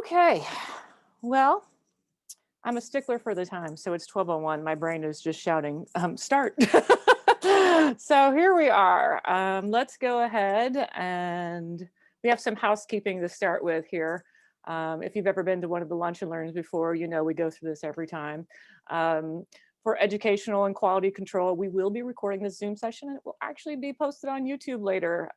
Okay, well, I'm a stickler for the time, so it's 12:01. My brain is just shouting, start. So here we are. Let's go ahead and we have some housekeeping to start with here. If you've ever been to one of the lunch and learns before, you know we go through this every time. Um, for educational and quality control, we will be recording this Zoom session and it will actually be posted on YouTube later.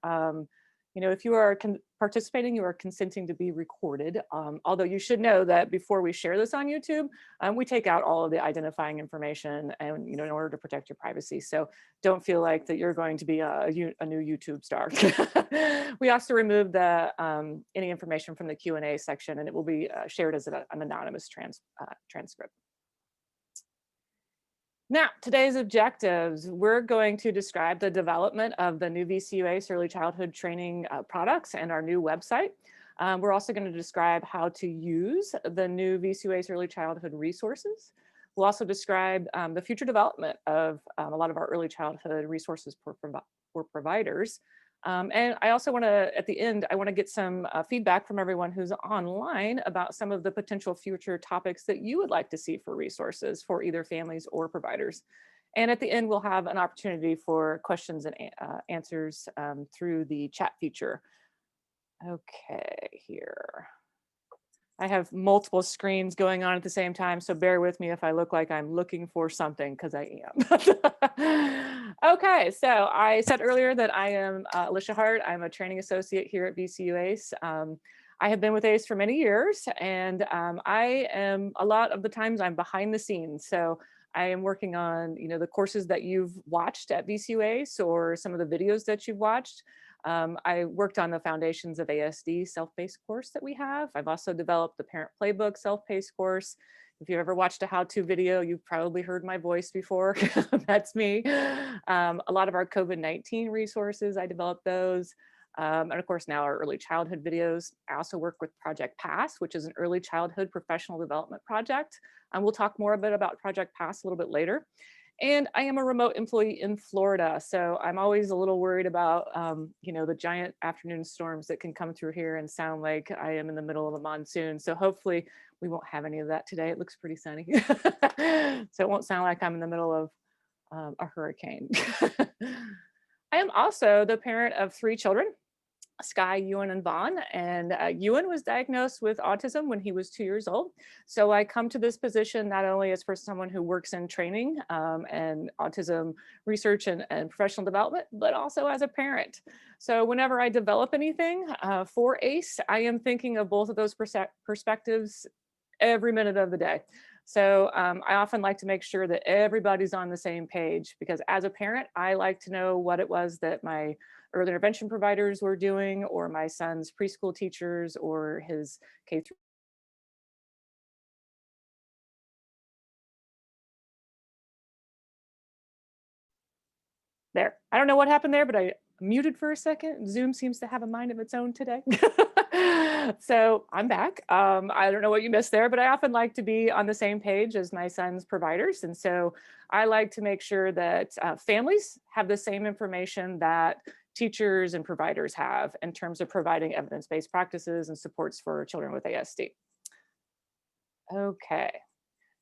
If you are participating, you are consenting to be recorded. Although you should know that before we share this on YouTube, we take out all of the identifying information and, in order to protect your privacy. So don't feel like that you're going to be a new YouTube star. We also remove any information from the Q&A section, and it will be shared as an anonymous transcript. Now, today's objectives, we're going to describe the development of the new VCU-ACE early childhood training products and our new website. We're also going to describe how to use the new VCU-ACE early childhood resources. We'll also describe the future development of a lot of our early childhood resources for providers. And I also want to, at the end, I want to get some feedback from everyone who's online about some of the potential future topics that you would like to see for resources for either families or providers. And at the end, we'll have an opportunity for questions and answers through the chat feature. Okay, here. I have multiple screens going on at the same time, so bear with me if I look like I'm looking for something, because I am. Okay, so I said earlier that I am Alicia Hart. I'm a training associate here at VCU-ACE. I have been with ACE for many years, and I am, a lot of the times, I'm behind the scenes. So I am working on, the courses that you've watched at VCU-ACE or some of the videos that you've watched. I worked on the Foundations of ASD self-paced course that we have. I've also developed the Parent Playbook self-paced course. If you've ever watched a how-to video, you've probably heard my voice before. That's me. A lot of our COVID-19 resources, I developed those. And of course, now our early childhood videos. I also work with Project PASS, which is an early childhood professional development project. And we'll talk more a bit about Project PASS a little bit later. And I am a remote employee in Florida, so I'm always a little worried about, the giant afternoon storms that can come through here and sound like I am in the middle of a monsoon. So hopefully we won't have any of that today. It looks pretty sunny, so it won't sound like I'm in the middle of a hurricane. I am also the parent of 3 children. Sky, Ewan, and Vaughn. And Ewan was diagnosed with autism when he was 2 years old. So I come to this position not only as for someone who works in training and autism research and professional development, but also as a parent. So whenever I develop anything for ACE, I am thinking of both of those perspectives every minute of the day. So I often like to make sure that everybody's on the same page, because as a parent, I like to know what it was that my early intervention providers were doing, or my son's preschool teachers, or his K-3. There, I don't know what happened there, but I muted for a second. Zoom seems to have a mind of its own today. So I'm back. I don't know what you missed there, but I often like to be on the same page as my son's providers. And so I like to make sure that families have the same information that teachers and providers have in terms of providing evidence-based practices and supports for children with ASD. Okay,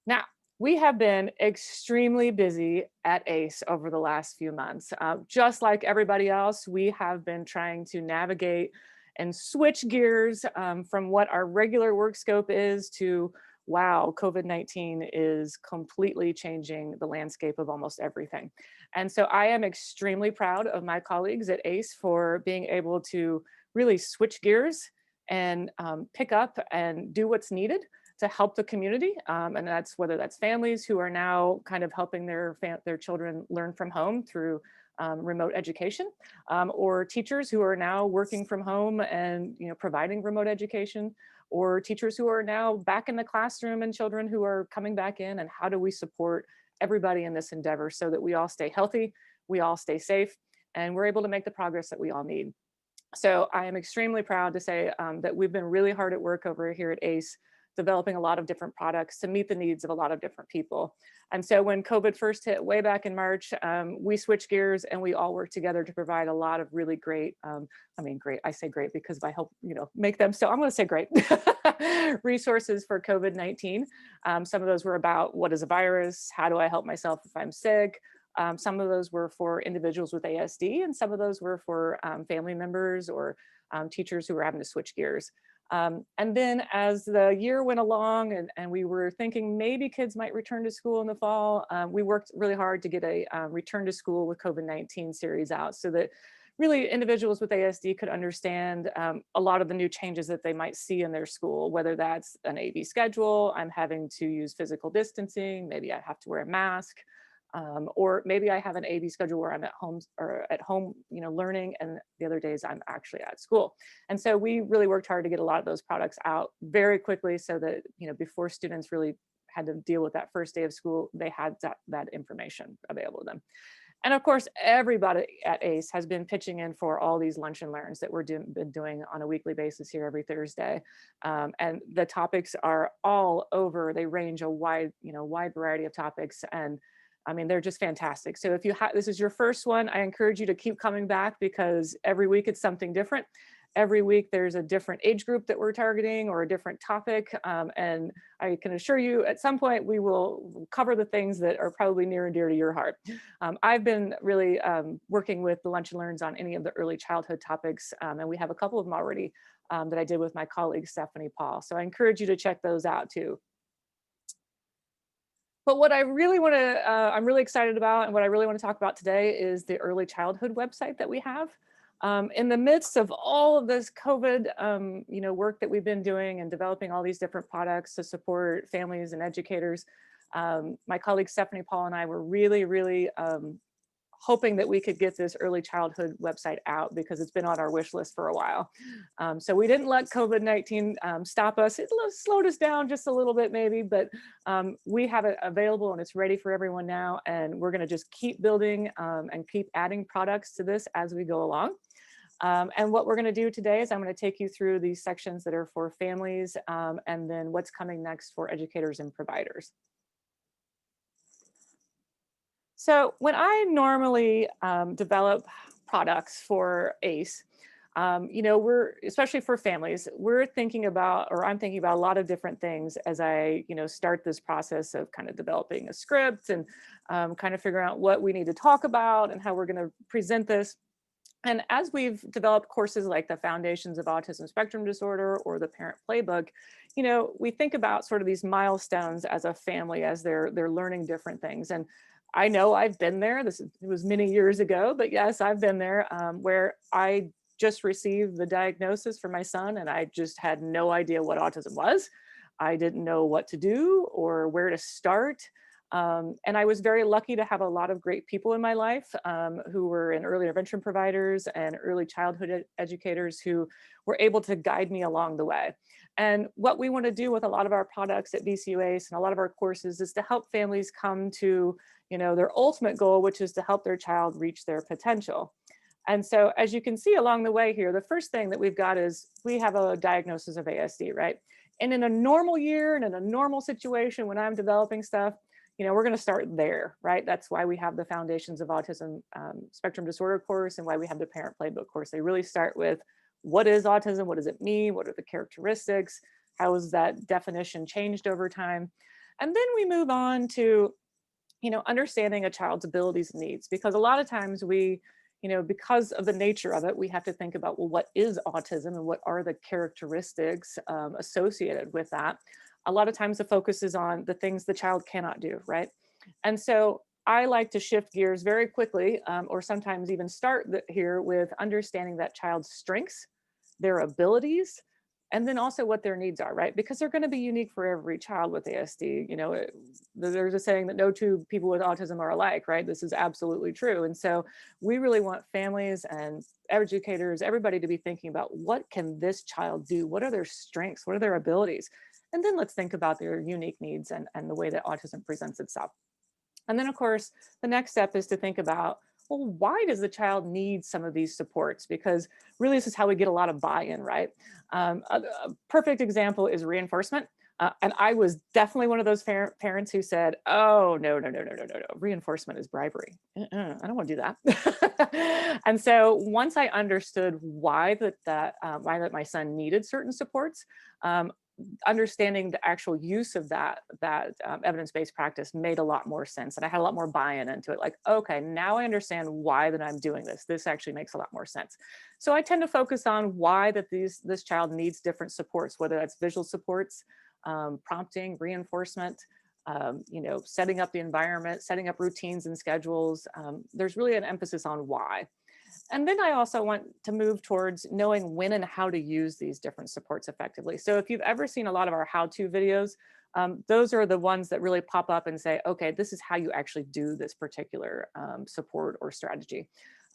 now we have been extremely busy at ACE over the last few months. Just like everybody else, we have been trying to navigate and switch gears from what our regular work scope is to, wow, COVID-19 is completely changing the landscape of almost everything. And so I am extremely proud of my colleagues at ACE for being able to really switch gears and pick up and do what's needed to help the community. And that's whether that's families who are now kind of helping their children learn from home through remote education, or teachers who are now working from home and providing remote education, or teachers who are now back in the classroom and children who are coming back in, and how do we support everybody in this endeavor so that we all stay healthy, we all stay safe, and we're able to make the progress that we all need. So I am extremely proud to say that we've been really hard at work over here at ACE developing a lot of different products to meet the needs of a lot of different people. And so when COVID first hit way back in March, we switched gears and we all worked together to provide a lot of really great, great, I say great because I help, make them. So I'm going to say great resources for COVID-19. Some of those were about what is a virus? How do I help myself if I'm sick? Some of those were for individuals with ASD, and some of those were for family members or teachers who were having to switch gears. And then as the year went along and we were thinking maybe kids might return to school in the fall, we worked really hard to get a return to school with COVID-19 series out so that really individuals with ASD could understand a lot of the new changes that they might see in their school, whether that's an AB schedule, I'm having to use physical distancing, maybe I have to wear a mask. Or maybe I have an AB schedule where I'm at home learning, and the other days I'm actually at school. And so we really worked hard to get a lot of those products out very quickly so that, before students really had to deal with that first day of school, they had that information available to them. And of course, everybody at ACE has been pitching in for all these lunch and learns that we're been doing on a weekly basis here every Thursday. And the topics are all over. They range a wide variety of topics. And I mean, they're just fantastic. So if this is your first one, I encourage you to keep coming back because every week it's something different. Every week there's a different age group that we're targeting or a different topic. And I can assure you at some point we will cover the things that are probably near and dear to your heart. I've been really working with the Lunch and Learns on any of the early childhood topics. And we have a couple of them already that I did with my colleague, Stephanie Paul. So I encourage you to check those out too. But what I really want to, I'm really excited about, and what I really want to talk about today is the early childhood website that we have. In the midst of all of this COVID, work that we've been doing and developing all these different products to support families and educators, my colleague Stephanie Paul and I were really hoping that we could get this early childhood website out because it's been on our wish list for a while. So we didn't let COVID-19 stop us. It slowed us down just a little bit maybe, but we have it available and it's ready for everyone now. And we're gonna just keep building and keep adding products to this as we go along. And what we're gonna do today is I'm gonna take you through these sections that are for families and then what's coming next for educators and providers. So when I normally develop products for ACE, we're, especially for families, we're thinking about, or I'm thinking about a lot of different things as I, start this process of kind of developing a script and kind of figuring out what we need to talk about and how we're going to present this. And as we've developed courses like the Foundations of Autism Spectrum Disorder or the Parent Playbook, we think about sort of these milestones as a family as they're learning different things. And I know I've been there. It was many years ago, but yes, I've been there where I just received the diagnosis for my son and I just had no idea what autism was. I didn't know what to do or where to start. And I was very lucky to have a lot of great people in my life who were in early intervention providers and early childhood educators who were able to guide me along the way. And what we want to do with a lot of our products at VCU-ACE and a lot of our courses is to help families come to, their ultimate goal, which is to help their child reach their potential. And so as you can see along the way here, the first thing that we've got is we have a diagnosis of ASD, right? And in a normal year and in a normal situation when I'm developing stuff, we're going to start there, right? That's why we have the Foundations of Autism Spectrum Disorder course and why we have the Parent Playbook course. They really start with what is autism? What does it mean? What are the characteristics? How has that definition changed over time? And then we move on to, understanding a child's abilities and needs, because a lot of times we, because of the nature of it, we have to think about, well, what is autism and what are the characteristics associated with that? A lot of times the focus is on the things the child cannot do, right? And so I like to shift gears very quickly, or sometimes even start here with understanding that child's strengths, their abilities, and then also what their needs are, right? Because they're going to be unique for every child with ASD. There's a saying that no two people with autism are alike, right? This is absolutely true. And so we really want families and educators, everybody to be thinking about what can this child do? What are their strengths? What are their abilities? And then let's think about their unique needs and the way that autism presents itself. And then of course, the next step is to think about, well, why does the child need some of these supports? Because really this is how we get a lot of buy-in, right? A perfect example is reinforcement. And I was definitely one of those parents who said, oh, no, no, no, no, no, no, no. Reinforcement is bribery. I don't want to do that. And so once I understood why that my son needed certain supports, understanding the actual use of that evidence-based practice made a lot more sense. And I had a lot more buy-in into it. Like, okay, now I understand why that I'm doing this. This actually makes a lot more sense. So I tend to focus on why that this child needs different supports, whether that's visual supports, prompting, reinforcement, setting up the environment, setting up routines and schedules. There's really an emphasis on why. And then I also want to move towards knowing when and how to use these different supports effectively. So if you've ever seen a lot of our how-to videos, those are the ones that really pop up and say, okay, this is how you actually do this particular support or strategy.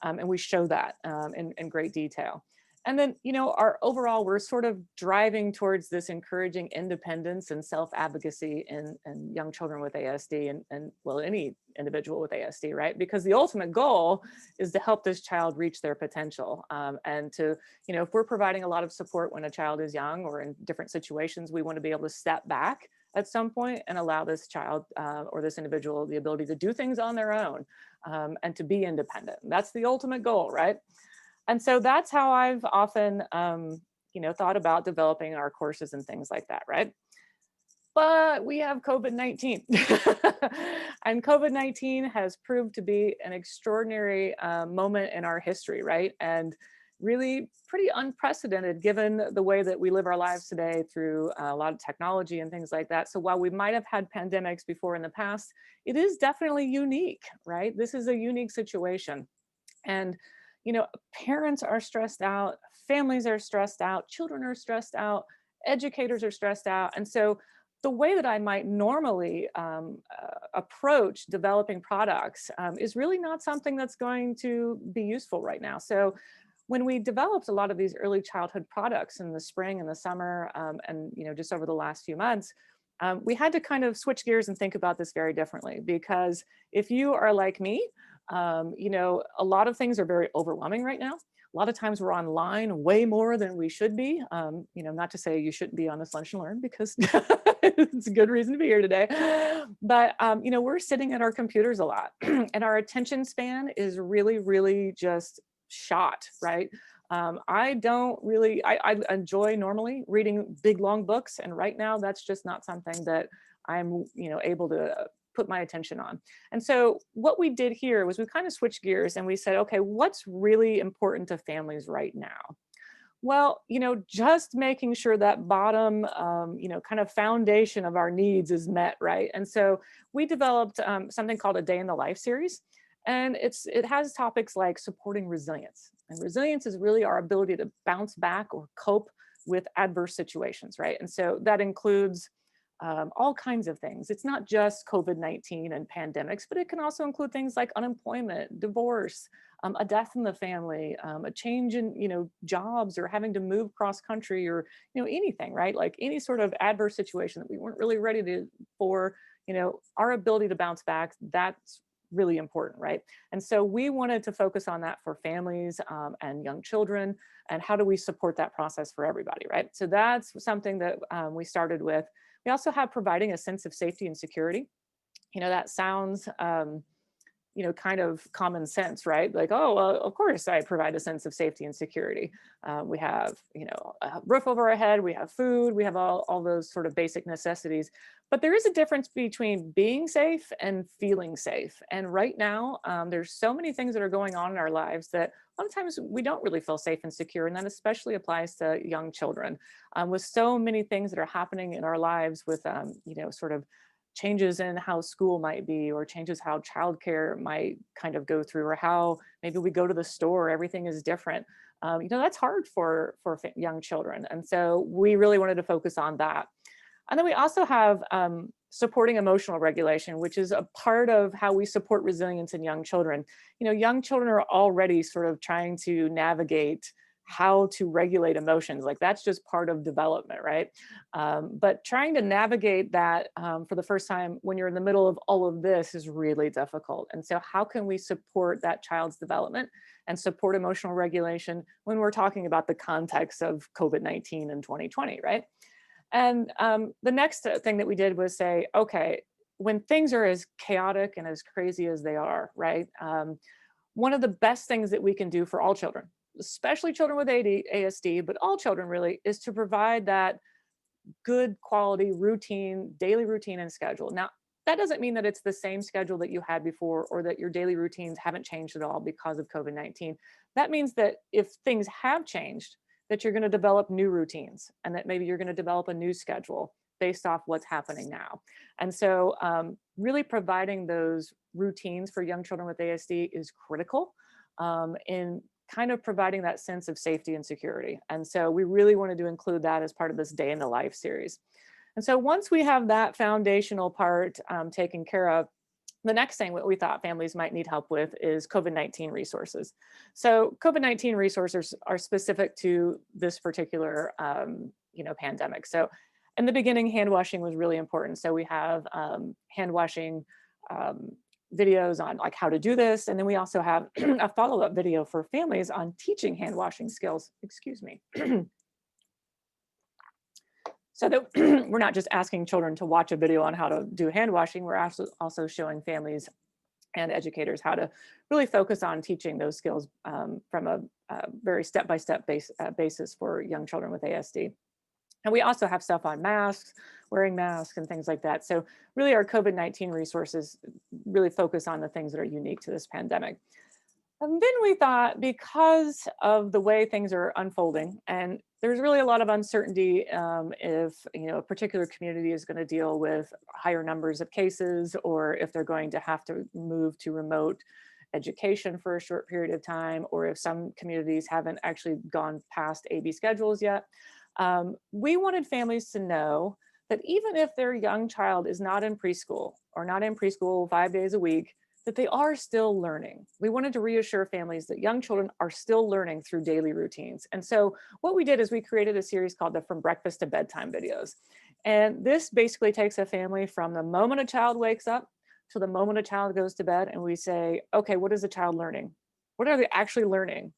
And we show that in great detail. And then, we're sort of driving towards this encouraging independence and self-advocacy in young children with ASD and well, any individual with ASD, right? Because the ultimate goal is to help this child reach their potential. And to, if we're providing a lot of support when a child is young or in different situations, we want to be able to step back at some point and allow this child or this individual the ability to do things on their own and to be independent. That's the ultimate goal, right? And so that's how I've often, thought about developing our courses and things like that, right? But we have COVID-19 and COVID-19 has proved to be an extraordinary moment in our history, right? And really pretty unprecedented given the way that we live our lives today through a lot of technology and things like that. So while we might have had pandemics before in the past, it is definitely unique, right? This is a unique situation. And parents are stressed out, families are stressed out, children are stressed out, educators are stressed out. And so the way that I might normally approach developing products is really not something that's going to be useful right now. So when we developed a lot of these early childhood products in the spring and the summer and just over the last few months, we had to kind of switch gears and think about this very differently, because if you are like me, a lot of things are very overwhelming right now. A lot of times we're online way more than we should be. Not to say you shouldn't be on this Lunch and Learn, because it's a good reason to be here today. But, we're sitting at our computers a lot and our attention span is really, really just shot, right? I enjoy normally reading big, long books. And right now that's just not something that I'm, able to put my attention on. And so what we did here was we kind of switched gears and we said, okay, what's really important to families right now? Well, just making sure that bottom, kind of foundation of our needs is met, right? And so we developed something called a Day in the Life series. And it has topics like supporting resilience. And resilience is really our ability to bounce back or cope with adverse situations, right? And so that includes all kinds of things. It's not just COVID-19 and pandemics, but it can also include things like unemployment, divorce, a death in the family, a change in jobs, or having to move cross country, or anything, right? Like any sort of adverse situation that we weren't really ready for. Our ability to bounce back, that's really important, right? And so we wanted to focus on that for families and young children, and how do we support that process for everybody, right? So that's something that we started with. We also have providing a sense of safety and security. That sounds, kind of common sense, right? Like, oh, well, of course I provide a sense of safety and security. We have, a roof over our head, we have food, we have all those sort of basic necessities. But there is a difference between being safe and feeling safe. And right now, there's so many things that are going on in our lives that a lot of times we don't really feel safe and secure. And that especially applies to young children. With so many things that are happening in our lives with, sort of changes in how school might be, or changes how childcare might kind of go through, or how maybe we go to the store, everything is different. That's hard for young children. And so we really wanted to focus on that. And then we also have supporting emotional regulation, which is a part of how we support resilience in young children. Young children are already sort of trying to navigate how to regulate emotions. Like that's just part of development, right? But trying to navigate that for the first time when you're in the middle of all of this is really difficult. And so how can we support that child's development and support emotional regulation when we're talking about the context of COVID-19 in 2020, right? And the next thing that we did was say, okay, when things are as chaotic and as crazy as they are, right? One of the best things that we can do for all children, especially children with ASD, but all children really, is to provide that good quality routine, daily routine and schedule. Now, that doesn't mean that it's the same schedule that you had before or that your daily routines haven't changed at all because of COVID-19. That means that if things have changed, that you're going to develop new routines and that maybe you're going to develop a new schedule based off what's happening now. And so really providing those routines for young children with ASD is critical in kind of providing that sense of safety and security. And so we really wanted to include that as part of this Day in the Life series. And so once we have that foundational part taken care of, the next thing that we thought families might need help with is COVID-19 resources. So COVID-19 resources are specific to this particular pandemic. So in the beginning, hand washing was really important. So we have hand washing videos on like how to do this. And then we also have a follow-up video for families on teaching hand washing skills, excuse me. So that we're not just asking children to watch a video on how to do hand washing, we're also showing families and educators how to really focus on teaching those skills from a very step-by-step basis for young children with ASD. And we also have stuff on masks, wearing masks and things like that. So really our COVID-19 resources really focus on the things that are unique to this pandemic. And then we thought, because of the way things are unfolding, and there's really a lot of uncertainty if a particular community is going to deal with higher numbers of cases, or if they're going to have to move to remote education for a short period of time, or if some communities haven't actually gone past AB schedules yet. We wanted families to know that even if their young child is not in preschool or not in preschool 5 days a week, that they are still learning. We wanted to reassure families that young children are still learning through daily routines. And so what we did is we created a series called the From Breakfast to Bedtime videos. And this basically takes a family from the moment a child wakes up to the moment a child goes to bed, and we say, okay, what is the child learning? What are they actually learning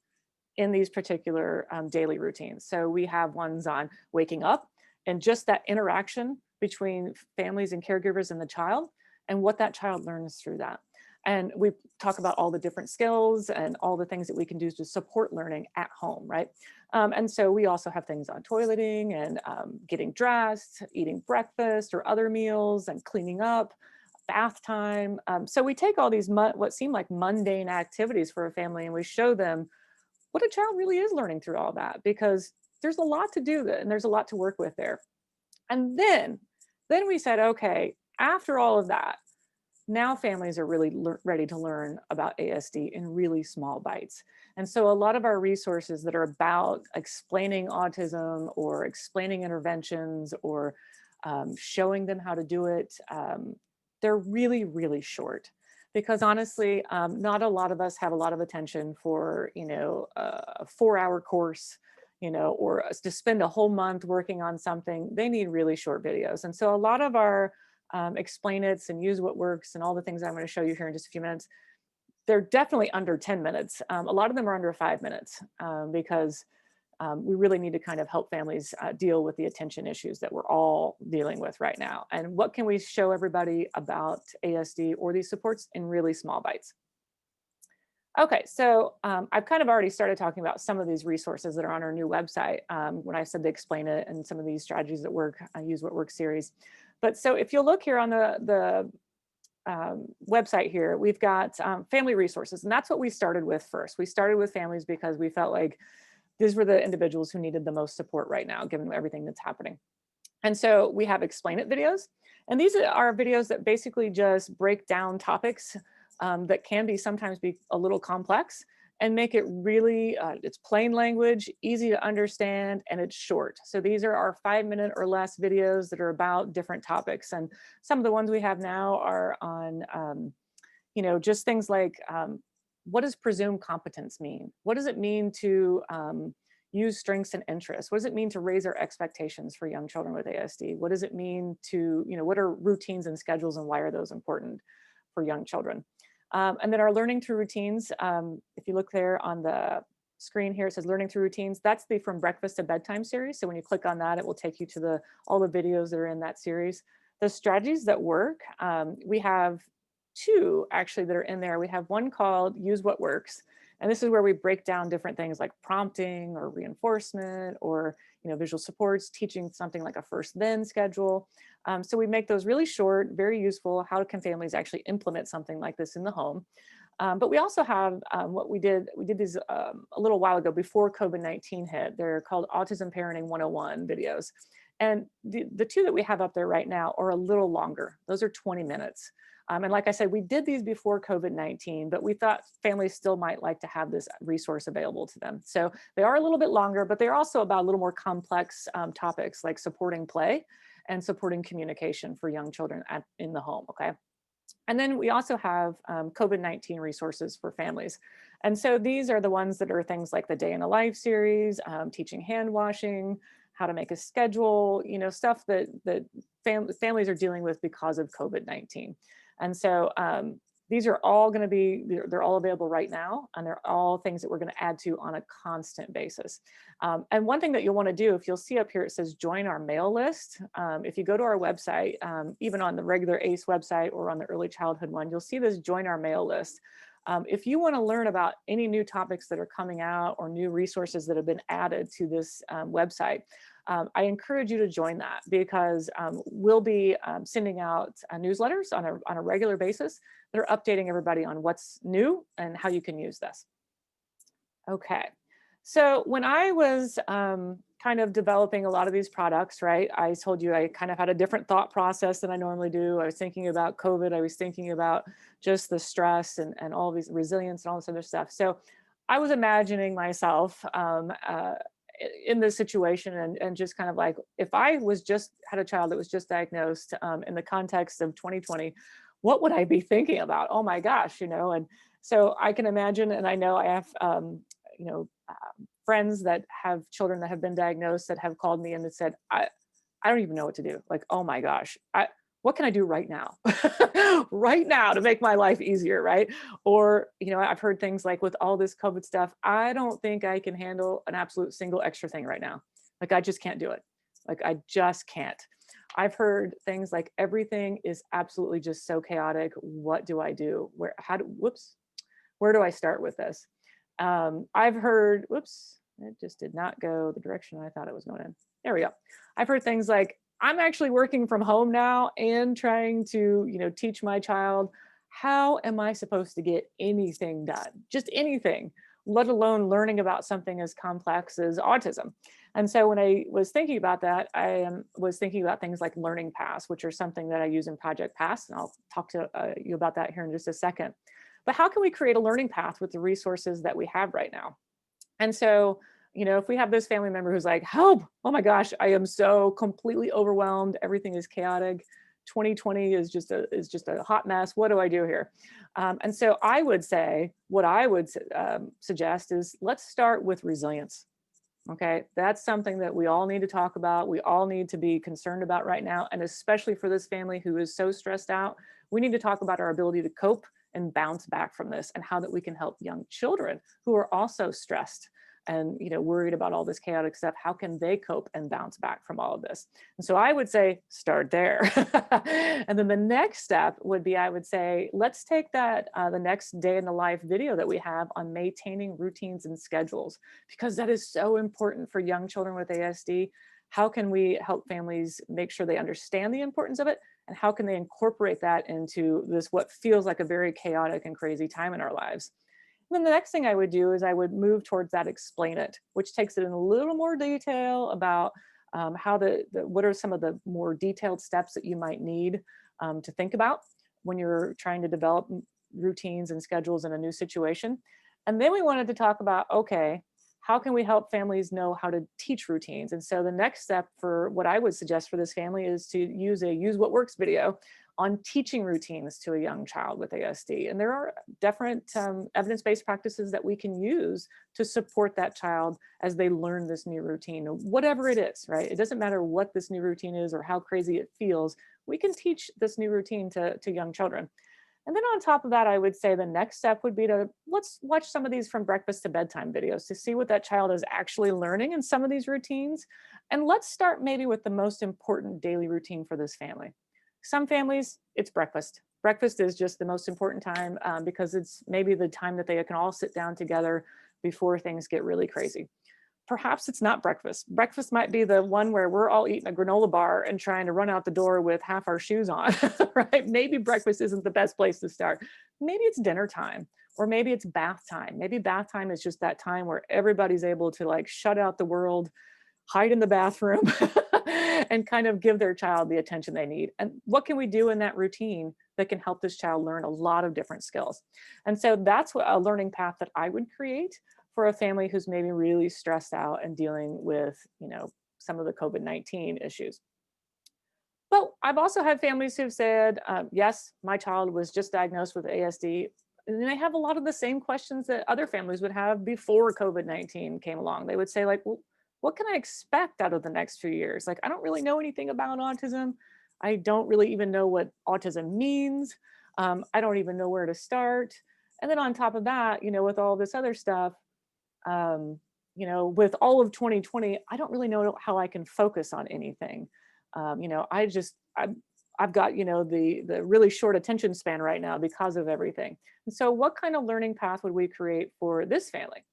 in these particular daily routines? So we have ones on waking up and just that interaction between families and caregivers and the child, and what that child learns through that. And we talk about all the different skills and all the things that we can do to support learning at home, right? And so we also have things on toileting and getting dressed, eating breakfast or other meals, and cleaning up, bath time. So we take all these what seem like mundane activities for a family, and we show them what a child really is learning through all that, because there's a lot to do and there's a lot to work with there. And then we said, okay, after all of that, now families are really ready to learn about ASD in really small bites. And so a lot of our resources that are about explaining autism or explaining interventions or showing them how to do it, they're really, really short. Because honestly, not a lot of us have a lot of attention for, a 4-hour course, or to spend a whole month working on something. They need really short videos. And so a lot of our explain it's and use what works and all the things I'm going to show you here in just a few minutes, they're definitely under 10 minutes. A lot of them are under 5 minutes because we really need to kind of help families deal with the attention issues that we're all dealing with right now. And what can we show everybody about ASD or these supports in really small bites? Okay, so I've kind of already started talking about some of these resources that are on our new website when I said to explain it, and some of these strategies that work, I use what works series. But so if you'll look here on the website here, we've got family resources, and that's what we started with first. We started with families because we felt like these were the individuals who needed the most support right now, given everything that's happening. And so we have explain it videos, and these are videos that basically just break down topics that can sometimes be a little complex, and make it really, it's plain language, easy to understand, and it's short. So these are our 5-minute or less videos that are about different topics. And some of the ones we have now are on, just things like, what does presumed competence mean? What does it mean to, use strengths and interests. What does it mean to raise our expectations for young children with ASD? What does it mean to, what are routines and schedules and why are those important for young children? And then our learning through routines, if you look there on the screen here, it says learning through routines. That's the From Breakfast to Bedtime series. So when you click on that, it will take you to all the videos that are in that series. The strategies that work, we have two actually that are in there. We have one called Use What Works. And this is where we break down different things like prompting or reinforcement or visual supports, teaching something like a first then schedule. So we make those really short, very useful. How can families actually implement something like this in the home? But we also have what we did these a little while ago before COVID-19 hit. They're called Autism Parenting 101 videos. And the two that we have up there right now are a little longer. Those are 20 minutes. And like I said, we did these before COVID-19, but we thought families still might like to have this resource available to them. So they are a little bit longer, but they're also about a little more complex topics like supporting play and supporting communication for young children in the home, okay? And then we also have COVID-19 resources for families. And so these are the ones that are things like the Day in the Life series, teaching hand washing, how to make a schedule, stuff that families are dealing with because of COVID-19. And so these are all going to be, they're all available right now, and they're all things that we're going to add to on a constant basis. And one thing that you'll want to do, if you'll see up here, it says join our mail list. If you go to our website, even on the regular ACE website or on the early childhood one, you'll see this join our mail list. If you want to learn about any new topics that are coming out or new resources that have been added to this website, I encourage you to join that because we'll be sending out newsletters on a regular basis that are updating everybody on what's new and how you can use this. Okay, so when I was kind of developing a lot of these products, right, I told you I kind of had a different thought process than I normally do. I was thinking about COVID. I was thinking about just the stress and all these resilience and all this other stuff. So I was imagining myself in this situation and just kind of like, if I was just had a child that was just diagnosed in the context of 2020, what would I be thinking about? Oh my gosh, and so I can imagine, and I know I have, friends that have children that have been diagnosed that have called me and that said, I don't even know what to do. Like, oh my gosh, what can I do right now? Right now to make my life easier, right? Or, I've heard things like with all this COVID stuff, I don't think I can handle an absolute single extra thing right now. Like, I just can't do it. Like, I just can't. I've heard things like everything is absolutely just so chaotic. What do I do? Where do I start with this? I've heard, it just did not go the direction I thought it was going in. There we go. I've heard things like, I'm actually working from home now and trying to, teach my child. How am I supposed to get anything done? Just anything, let alone learning about something as complex as autism. And so when I was thinking about that, I was thinking about things like learning paths, which are something that I use in Project Pass. And I'll talk to you about that here in just a second. But how can we create a learning path with the resources that we have right now? And so, if we have this family member who's like, help, oh my gosh, I am so completely overwhelmed. Everything is chaotic. 2020 is just a hot mess. What do I do here? And so I would say, what I would suggest is let's start with resilience. Okay, that's something that we all need to talk about. We all need to be concerned about right now. And especially for this family who is so stressed out, we need to talk about our ability to cope and bounce back from this and how that we can help young children who are also stressed and worried about all this chaotic stuff. How can they cope and bounce back from all of this? And so I would say start there. And then the next step would be, I would say, let's take that the next day in the life video that we have on maintaining routines and schedules, because that is so important for young children with ASD. How can we help families make sure they understand the importance of it? And how can they incorporate that into this, what feels like a very chaotic and crazy time in our lives? And then the next thing I would do is I would move towards that explain it, which takes it in a little more detail about how what are some of the more detailed steps that you might need to think about when you're trying to develop routines and schedules in a new situation. And then we wanted to talk about, okay, how can we help families know how to teach routines? And so the next step for what I would suggest for this family is to use a use what works video on teaching routines to a young child with ASD. And there are different evidence-based practices that we can use to support that child as they learn this new routine, whatever it is, right? It doesn't matter what this new routine is or how crazy it feels. We can teach this new routine to young children. And then on top of that, I would say the next step would be to let's watch some of these from breakfast to bedtime videos to see what that child is actually learning in some of these routines. And let's start maybe with the most important daily routine for this family. Some families, it's breakfast. Breakfast is just the most important time because it's maybe the time that they can all sit down together before things get really crazy. Perhaps it's not breakfast. Breakfast might be the one where we're all eating a granola bar and trying to run out the door with half our shoes on, right? Maybe breakfast isn't the best place to start. Maybe it's dinner time, or maybe it's bath time. Maybe bath time is just that time where everybody's able to like shut out the world, hide in the bathroom, and kind of give their child the attention they need. And what can we do in that routine that can help this child learn a lot of different skills? And so that's what a learning path that I would create for a family who's maybe really stressed out and dealing with, some of the COVID-19 issues. But I've also had families who've said, yes, my child was just diagnosed with ASD. And they have a lot of the same questions that other families would have before COVID-19 came along. They would say like, well, what can I expect out of the next few years? Like, I don't really know anything about autism. I don't really even know what autism means. I don't even know where to start. And then on top of that, with all this other stuff, with all of 2020, I don't really know how I can focus on anything. I've got, the really short attention span right now because of everything. And so what kind of learning path would we create for this family?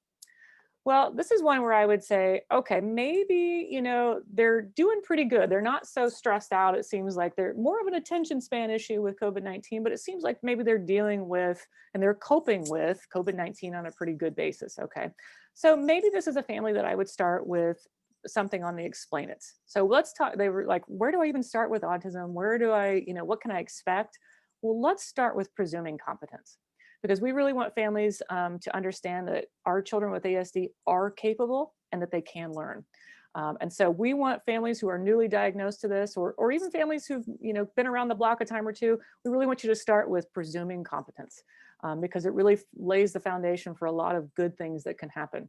Well, this is one where I would say, okay, maybe, they're doing pretty good. They're not so stressed out. It seems like they're more of an attention span issue with COVID-19, but it seems like maybe they're dealing with and they're coping with COVID-19 on a pretty good basis. Okay. So maybe this is a family that I would start with something on the explain it. So let's talk, they were like, where do I even start with autism? Where do I, what can I expect? Well, let's start with presuming competence, because we really want families to understand that our children with ASD are capable and that they can learn. And so we want families who are newly diagnosed to this, or even families who've been around the block a time or two, we really want you to start with presuming competence because it really lays the foundation for a lot of good things that can happen.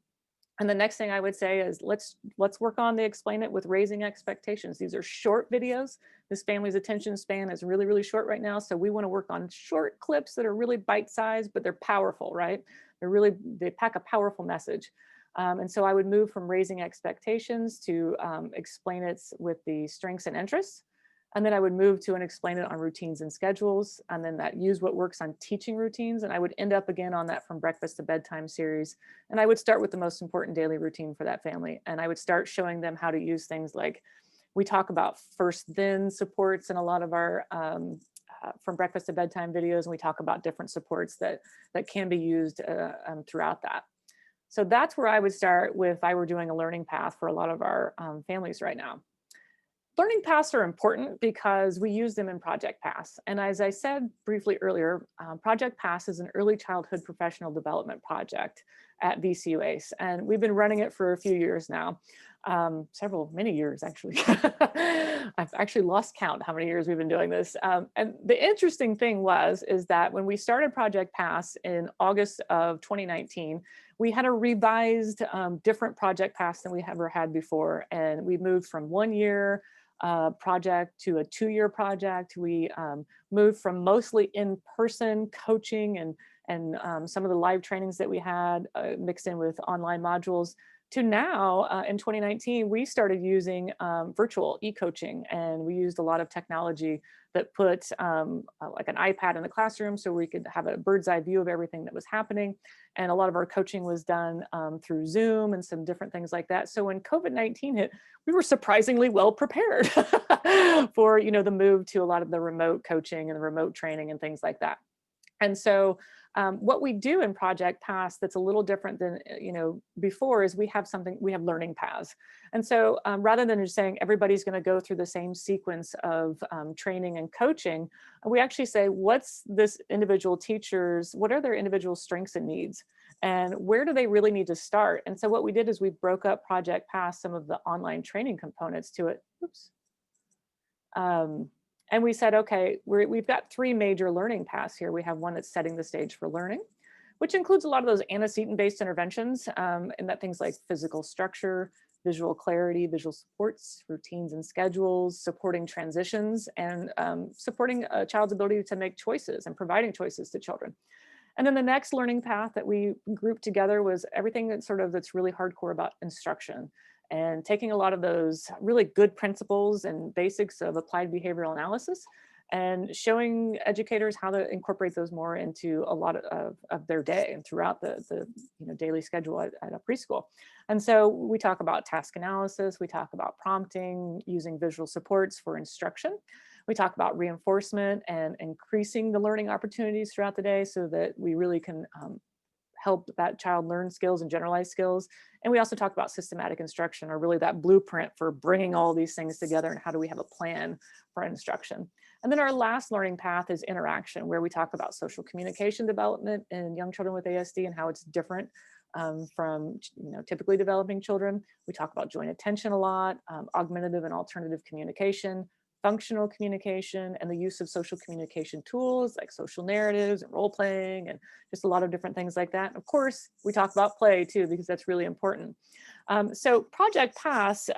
And the next thing I would say is let's work on the explain it with raising expectations. These are short videos. This family's attention span is really, really short right now. So we want to work on short clips that are really bite-sized, but they're powerful, right? They pack a powerful message. And so I would move from raising expectations to explain it with the strengths and interests. And then I would move to and explain it on routines and schedules. And then that use what works on teaching routines. And I would end up again on that from breakfast to bedtime series. And I would start with the most important daily routine for that family. And I would start showing them how to use things like we talk about first then supports in a lot of our from breakfast to bedtime videos. And we talk about different supports that can be used throughout that. So that's where I would start if I were doing a learning path for a lot of our families right now. Learning paths are important because we use them in Project PASS. And as I said briefly earlier, Project PASS is an early childhood professional development project at VCU-ACE. And we've been running it for a few years now, many years actually. I've actually lost count how many years we've been doing this. And the interesting thing is that when we started Project PASS in August of 2019, we had a revised different Project PASS than we ever had before. And we moved from 1 year project to a 2-year project. We moved from mostly in-person coaching and some of the live trainings that we had mixed in with online modules to now in 2019, we started using virtual e-coaching, and we used a lot of technology that put like an iPad in the classroom so we could have a bird's eye view of everything that was happening. And a lot of our coaching was done through Zoom and some different things like that. So when COVID-19 hit, we were surprisingly well prepared for the move to a lot of the remote coaching and the remote training and things like that. And so what we do in Project PASS that's a little different than before is we have learning paths. And so rather than just saying everybody's going to go through the same sequence of training and coaching, we actually say what are their individual strengths and needs? and where do they really need to start? And so what we did is we broke up Project Pass, some of the online training components to it. Oops. And we said, okay, we've got three major learning paths here. We have one that's setting the stage for learning, which includes a lot of those antecedent-based interventions, and that things like physical structure, visual clarity, visual supports, routines and schedules, supporting transitions, and supporting a child's ability to make choices and providing choices to children. And then the next learning path that we grouped together was everything that's really hardcore about instruction, and taking a lot of those really good principles and basics of applied behavioral analysis and showing educators how to incorporate those more into a lot of their day and throughout the daily schedule at a preschool. And so we talk about task analysis, we talk about prompting, using visual supports for instruction. We talk about reinforcement and increasing the learning opportunities throughout the day so that we really can help that child learn skills and generalized skills. And we also talk about systematic instruction, or really that blueprint for bringing all these things together, and how do we have a plan for instruction. And then our last learning path is interaction, where we talk about social communication development in young children with ASD and how it's different from typically developing children. We talk about joint attention a lot, augmentative and alternative communication, functional communication, and the use of social communication tools like social narratives and role playing, and just a lot of different things like that. And of course, we talk about play too, because that's really important. So Project Pass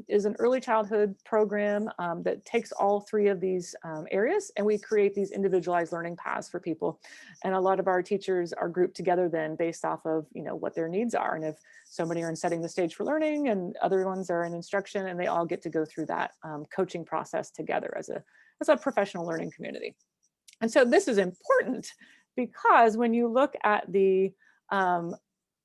is an early childhood program that takes all three of these areas, and we create these individualized learning paths for people. And a lot of our teachers are grouped together then based off of what their needs are. And if so many are in setting the stage for learning and other ones are in instruction, and they all get to go through that coaching process together as a professional learning community. And so this is important because when you look at the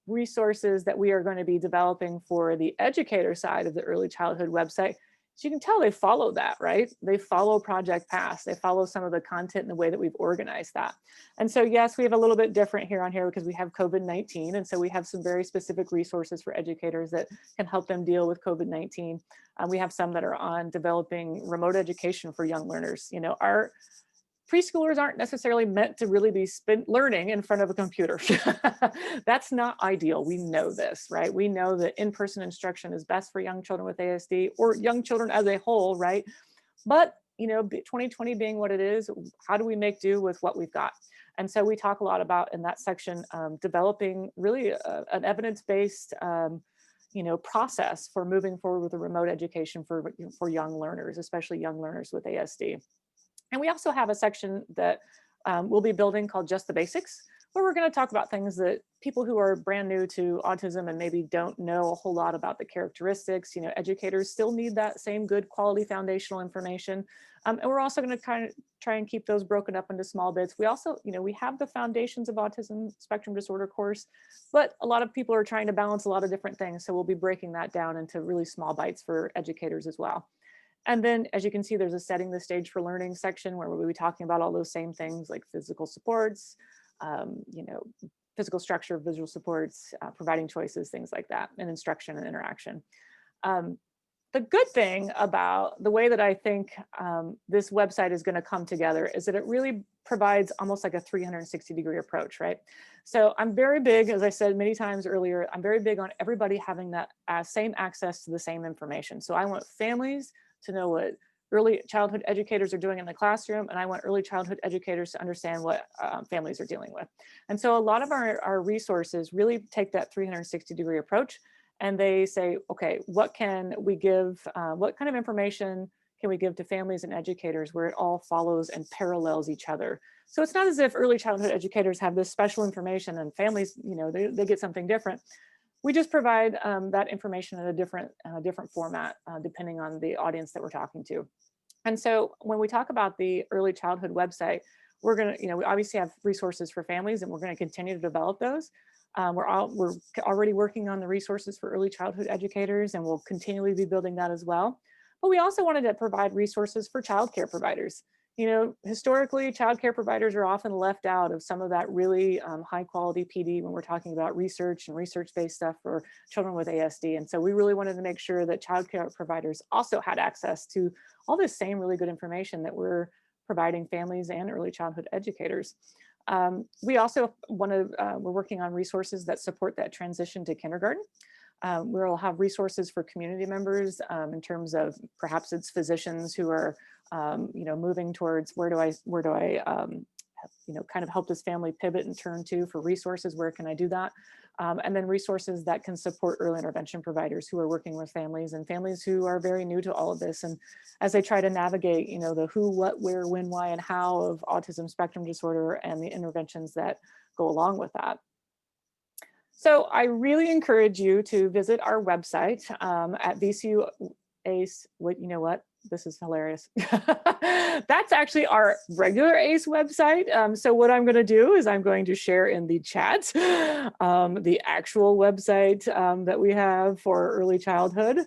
resources that we are going to be developing for the educator side of the early childhood website, so you can tell they follow that, right? They follow Project Pass. They follow some of the content in the way that we've organized that. And so yes, we have a little bit different here on here because we have COVID-19. And so we have some very specific resources for educators that can help them deal with COVID-19. We have some that are on developing remote education for young learners. Our preschoolers aren't necessarily meant to really be learning in front of a computer. That's not ideal. We know this, right? We know that in-person instruction is best for young children with ASD, or young children as a whole, right? But 2020 being what it is, how do we make do with what we've got? And so we talk a lot about in that section, developing really an evidence-based process for moving forward with a remote education for young learners, especially young learners with ASD. And we also have a section that we'll be building called Just the Basics, where we're going to talk about things that people who are brand new to autism and maybe don't know a whole lot about the characteristics, educators still need that same good quality foundational information. And we're also going to kind of try and keep those broken up into small bits. We also, we have the Foundations of Autism Spectrum Disorder course, but a lot of people are trying to balance a lot of different things. So we'll be breaking that down into really small bites for educators as well. And then, as you can see, there's a setting the stage for learning section where we'll be talking about all those same things like physical supports, physical structure, visual supports, providing choices, things like that, and instruction and interaction. The good thing about the way that I think this website is going to come together is that it really provides almost like a 360-degree approach, right? So I'm very big, as I said many times earlier, I'm very big on everybody having that same access to the same information. So I want families to know what early childhood educators are doing in the classroom, and I want early childhood educators to understand what families are dealing with. And so a lot of our resources really take that 360-degree approach, and they say, okay, what can we give, what kind of information can we give to families and educators where it all follows and parallels each other? So it's not as if early childhood educators have this special information and families, they get something different. We just provide that information in a different format, depending on the audience that we're talking to. And so when we talk about the early childhood website, we're going to, we obviously have resources for families, and we're going to continue to develop those. We're already working on the resources for early childhood educators, and we'll continually be building that as well. But we also wanted to provide resources for childcare providers. Historically, childcare providers are often left out of some of that really high quality PD when we're talking about research and research-based stuff for children with ASD. And so we really wanted to make sure that childcare providers also had access to all this same really good information that we're providing families and early childhood educators. We also want to, we're working on resources that support that transition to kindergarten. We'll have resources for community members in terms of perhaps it's physicians who are, moving towards where do I kind of help this family pivot and turn to for resources, where can I do that? And then resources that can support early intervention providers who are working with families and families who are very new to all of this. And as they try to navigate, the who, what, where, when, why, and how of autism spectrum disorder and the interventions that go along with that. So I really encourage you to visit our website at VCU-ACE. You know what? This is hilarious. That's actually our regular ACE website. So what I'm going to do is I'm going to share in the chat the actual website that we have for early childhood.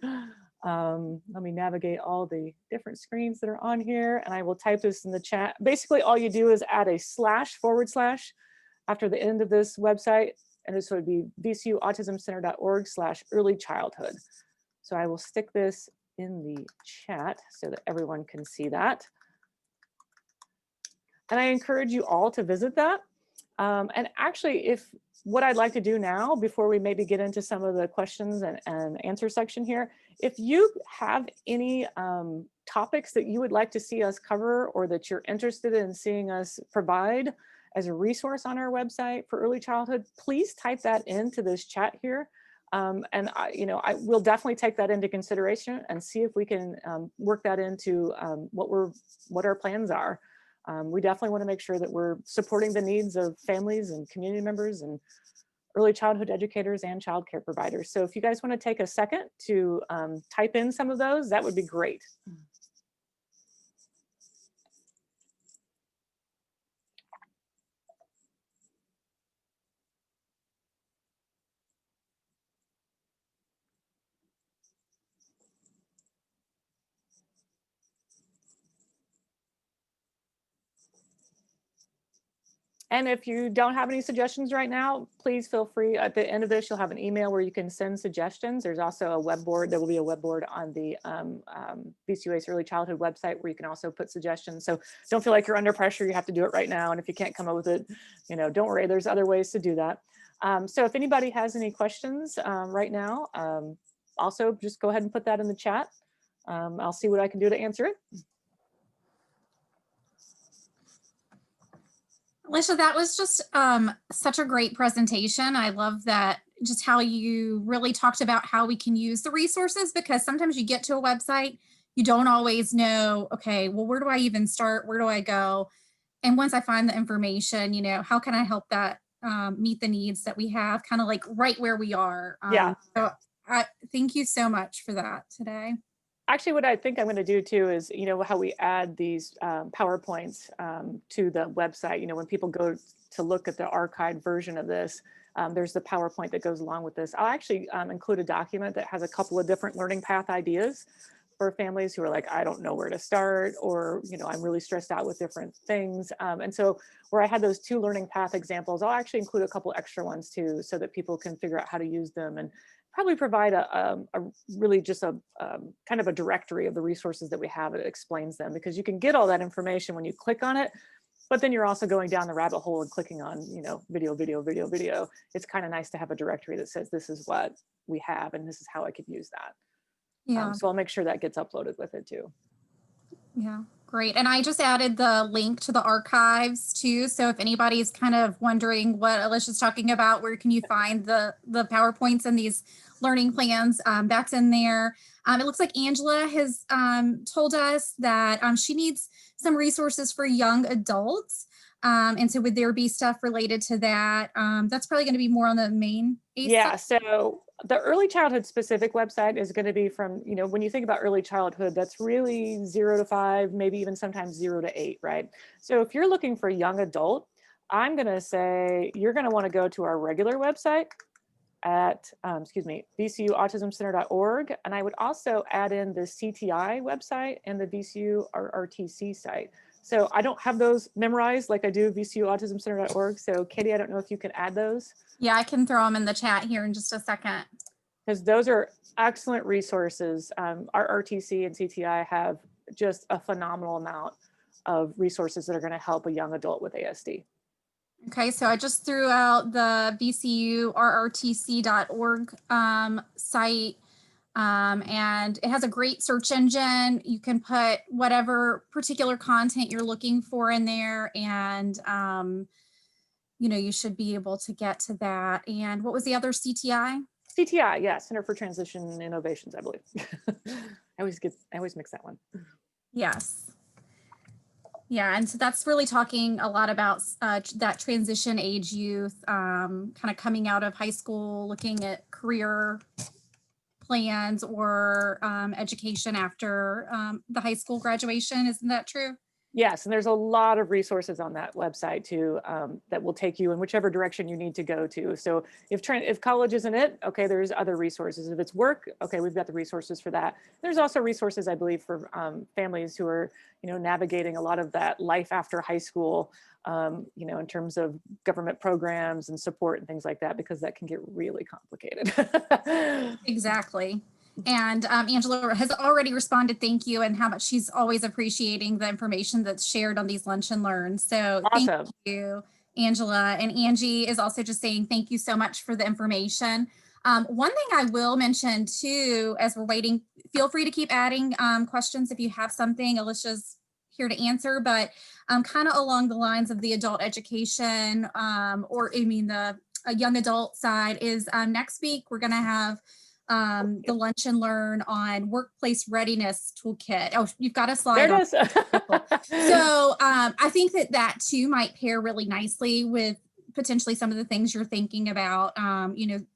Let me navigate all the different screens that are on here, and I will type this in the chat. Basically, all you do is add a / after the end of this website, and this would be vcuautismcenter.org/early childhood. So I will stick this in the chat so that everyone can see that. And I encourage you all to visit that. And actually, what I'd like to do now, before we maybe get into some of the questions and answer section here, if you have any topics that you would like to see us cover or that you're interested in seeing us provide as a resource on our website for early childhood, please type that into this chat here. And I will definitely take that into consideration and see if we can work that into what our plans are. We definitely want to make sure that we're supporting the needs of families and community members and early childhood educators and childcare providers. So if you guys want to take a second to type in some of those, that would be great. And if you don't have any suggestions right now, please feel free. At the end of this, you'll have an email where you can send suggestions. There's also a web board. There will be a web board on the VCU-ACE Early Childhood website where you can also put suggestions. So don't feel like you're under pressure. You have to do it right now. And if you can't come up with it, don't worry. There's other ways to do that. So if anybody has any questions right now, also just go ahead and put that in the chat. I'll see what I can do to answer it. Alicia, that was just such a great presentation. I love that, just how you really talked about how we can use the resources, because sometimes you get to a website, you don't always know, okay, well, where do I even start? Where do I go? And once I find the information, how can I help that meet the needs that we have, kind of like right where we are? Yeah. So thank you so much for that today. Actually, what I think I'm going to do too is, how we add these PowerPoints to the website. When people go to look at the archived version of this, there's the PowerPoint that goes along with this. I'll actually include a document that has a couple of different learning path ideas for families who are like, I don't know where to start, or, I'm really stressed out with different things. And so where I had those 2 learning path examples, I'll actually include a couple extra ones too, so that people can figure out how to use them, and probably provide a really just a kind of a directory of the resources that we have that explains them, because you can get all that information when you click on it, but then you're also going down the rabbit hole and clicking on, video, video, video, video. It's kind of nice to have a directory that says, this is what we have, and this is how I could use that. Yeah. So I'll make sure that gets uploaded with it too. Yeah, great. And I just added the link to the archives too. So if anybody's kind of wondering what Alicia's talking about, where can you find the PowerPoints and these learning plans, that's in there. It looks like Angela has told us that she needs some resources for young adults. And so would there be stuff related to that? That's probably going to be more on the main ACE Yeah, so the early childhood specific website is going to be from, when you think about early childhood, that's really 0 to 5, maybe even sometimes 0 to 8, right? So if you're looking for young adult, I'm going to say you're going to want to go to our regular website at, VCUautismcenter.org. And I would also add in the CTI website and the VCU RRTC site. So I don't have those memorized like I do VCUautismcenter.org. So Katie, I don't know if you can add those. Yeah, I can throw them in the chat here in just a second. Because those are excellent resources. Our RTC and CTI have just a phenomenal amount of resources that are going to help a young adult with ASD. Okay, so I just threw out the VCU-RRTC.org site, and it has a great search engine. You can put whatever particular content you're looking for in there, and you should be able to get to that. And what was the other, CTI? CTI, yeah, Center for Transition and Innovations, I believe. I always mix that one. Yes. Yeah, and so that's really talking a lot about that transition age youth, kind of coming out of high school, looking at career plans or education after the high school graduation. Isn't that true? Yes, and there's a lot of resources on that website too, that will take you in whichever direction you need to go to. So if college isn't it, okay, there's other resources. If it's work, okay, we've got the resources for that. There's also resources, I believe, for families who are, navigating a lot of that life after high school, in terms of government programs and support and things like that, because that can get really complicated. Exactly. And Angela has already responded, thank you, and how much she's always appreciating the information that's shared on these Lunch and Learns. So Awesome. Thank you, Angela. And Angie is also just saying thank you so much for the information. One thing I will mention too, as we're waiting, feel free to keep adding questions if you have something. Alicia's here to answer, but kind of along the lines of the adult education, the young adult side is next week, we're going to have the Lunch and Learn on workplace readiness toolkit. Oh, you've got a slide. There it is. So I think that too might pair really nicely with potentially some of the things you're thinking about,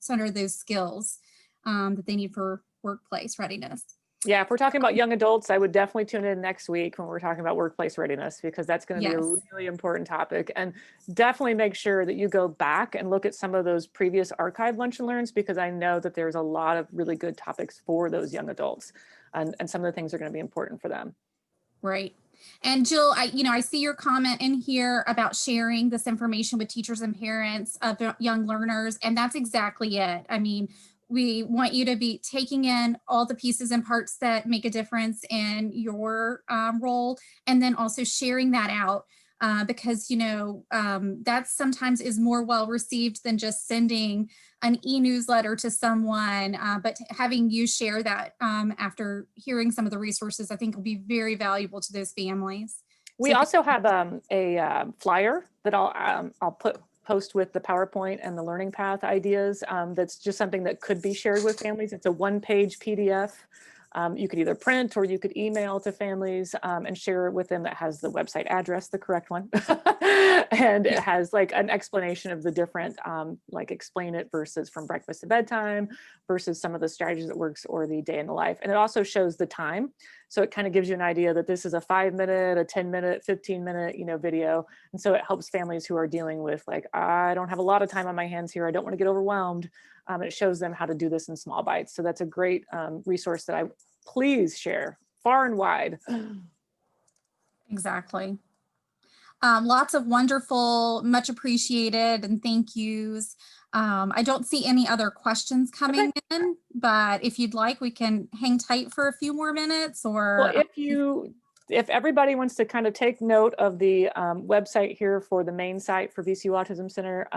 some of those skills that they need for workplace readiness. Yeah, if we're talking about young adults, I would definitely tune in next week when we're talking about workplace readiness, because that's going to be a really important topic. And definitely make sure that you go back and look at some of those previous archived Lunch and Learns, because I know that there's a lot of really good topics for those young adults, and some of the things are going to be important for them. Right. And Jill, I see your comment in here about sharing this information with teachers and parents of young learners, and that's exactly it. I mean, we want you to be taking in all the pieces and parts that make a difference in your role, and then also sharing that out because, that sometimes is more well received than just sending an e-newsletter to someone, but having you share that after hearing some of the resources, I think will be very valuable to those families. We also have a flyer that I'll post with the PowerPoint and the learning path ideas. That's just something that could be shared with families. It's a one-page PDF. You could either print or you could email to families and share it with them. That has the website address, the correct one. And it has like an explanation of the different, like explain it versus from breakfast to bedtime versus some of the strategies that works or the day in the life. And it also shows the time. So it kind of gives you an idea that this is a 5-minute, a 10-minute, 15-minute, video. And so it helps families who are dealing with like, I don't have a lot of time on my hands here. I don't want to get overwhelmed. It shows them how to do this in small bites. So that's a great resource that I please share far and wide. Exactly. Lots of wonderful, much appreciated, and thank yous. I don't see any other questions coming in, but if you'd like, we can hang tight for a few more minutes. Or well, if everybody wants to kind of take note of the website here for the main site for VCU Autism Center,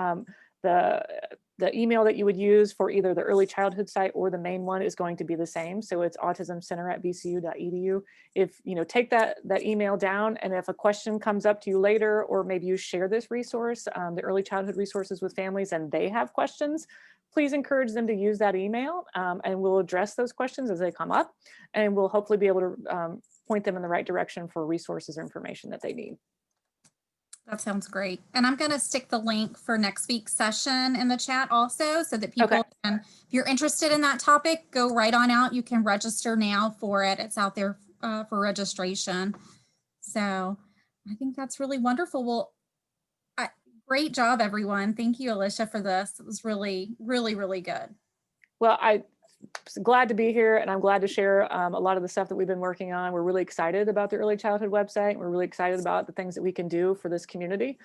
the email that you would use for either the early childhood site or the main one is going to be the same. So it's autismcenter@vcu.edu. If take that email down, and if a question comes up to you later, or maybe you share this resource, the early childhood resources with families, and they have questions, please encourage them to use that email, and we'll address those questions as they come up, and we'll hopefully be able to point them in the right direction for resources or information that they need. That sounds great. And I'm going to stick the link for next week's session in the chat also, so that people can, if you're interested in that topic, go right on out. You can register now for it. It's out there for registration. So I think that's really wonderful. Well, great job, everyone. Thank you, Alicia, for this. It was really, really, really good. Well, I'm glad to be here, and I'm glad to share a lot of the stuff that we've been working on. We're really excited about the early childhood website. We're really excited about the things that we can do for this community.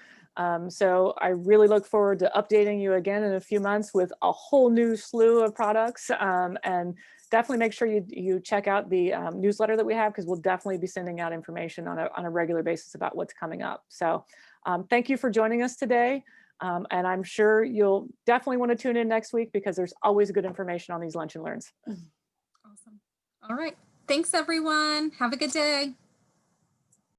So I really look forward to updating you again in a few months with a whole new slew of products and definitely make sure you check out the newsletter that we have, because we'll definitely be sending out information on a regular basis about what's coming up. So thank you for joining us today. And I'm sure you'll definitely want to tune in next week, because there's always good information on these lunch and learns. Awesome. All right. Thanks, everyone. Have a good day.